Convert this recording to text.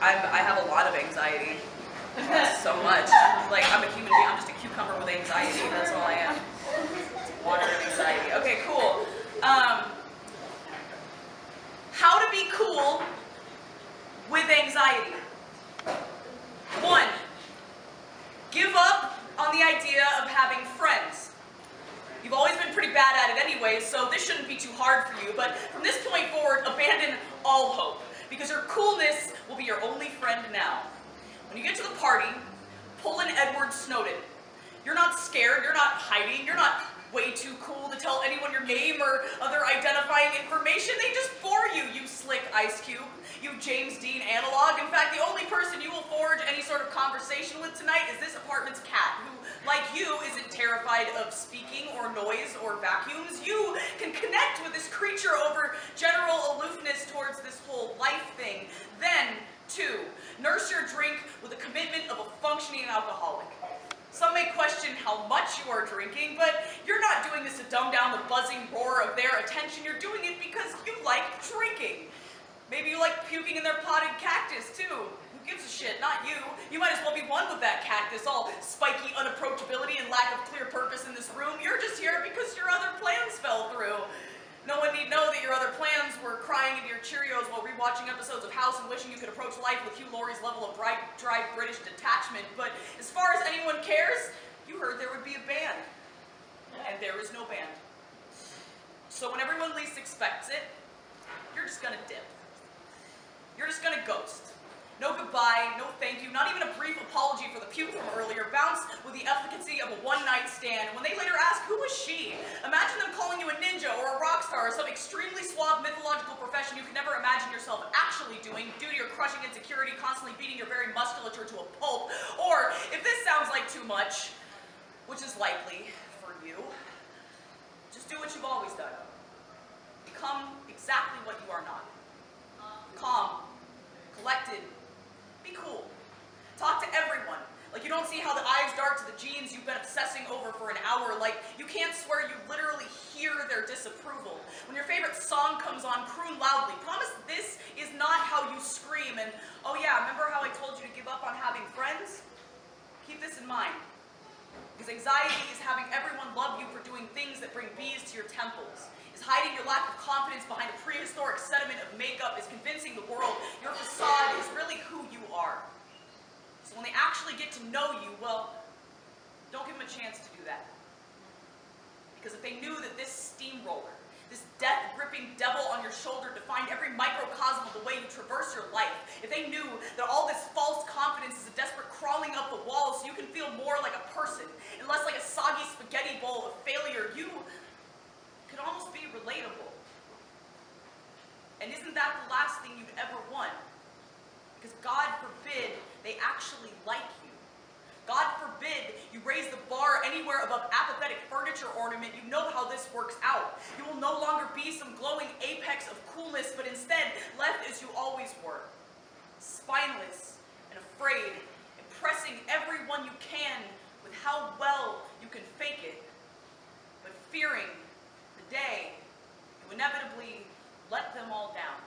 I have a lot of anxiety. So much. Like, I'm a human being. I'm just a cucumber with anxiety. That's all I am. Water and anxiety. Okay, cool. How to be cool with anxiety. 1, give up on the idea of having friends. You've always been pretty bad at it anyway, so this shouldn't be too hard for you, but from this point forward, abandon all hope, because your coolness will be your only friend now. When you get to the party, pull an Edward Snowden. You're not scared, you're not hiding, you're not way too cool to tell anyone your name or other identifying information. They just bore you, you slick Ice Cube, you James Dean analog. In fact, the only person you will forge any sort of conversation with tonight is this apartment's cat, who, like you, isn't terrified of speaking or noise or vacuums. You can connect with this creature over general aloofness towards this whole life thing. Then, 2, nurse your drink with the commitment of a functioning alcoholic. Some may question how much you are drinking, but you're not doing this to dumb down the buzzing roar of their attention. You're doing it because you like drinking. Maybe you like puking in their potted cactus, too. Who gives a shit? Not you. You might as well be one with that cactus, all spiky unapproachability and lack of clear purpose in this room. You're just here because your other plans fell through. No one need know that your other plans were crying into your Cheerios while rewatching episodes of House and wishing you could approach life with Hugh Laurie's level of dry British detachment. But as far as anyone cares, you heard there would be a band. And there is no band. So when everyone least expects it, you're just gonna dip. You're just gonna ghost. No goodbye, no thank you, not even a brief apology for the puke from earlier. Bounce with the efficacy of a one-night stand. When they later ask, who was she? Imagine them calling you a ninja or a rock star or some extremely suave mythological profession you could never imagine yourself actually doing due to your crushing insecurity, constantly beating your very musculature to a pulp. Or, if this sounds like too much, which is likely for you, just do what you've always done. Become exactly what you are not. Calm, collected, be cool. Talk to everyone. Like you don't see how the eyes dart to the jeans you've been obsessing over for an hour. Like you can't swear you literally hear their disapproval. When your favorite song comes on, croon loudly. Promise this is not how you scream. And oh yeah, remember how I told you to give up on having friends? Keep this in mind. Because anxiety is having everyone love you for doing things that bring bees to your temples. Is hiding your lack of confidence behind a prehistoric sediment of makeup. Is convincing the world your facade is really who you are. So when they actually get to know you, well, don't give them a chance to do that. Because if they knew that this steamroller, this death-gripping devil on your shoulder defined every microcosm of the way you traverse your life, if they knew that all this false confidence is a desperate crawling up the walls so you can feel more like a person and less like a soggy spaghetti bowl of failure, you could almost be relatable. And isn't that the last thing you'd ever want? Because God forbid they actually like you. God forbid you raise the bar anywhere above apathetic furniture ornament. You know how this works out. You will no longer be some glowing apex of coolness, but instead left as you always were. Spineless and afraid, impressing everyone you can with how well you can fake it, but fearing the day you inevitably let them all down.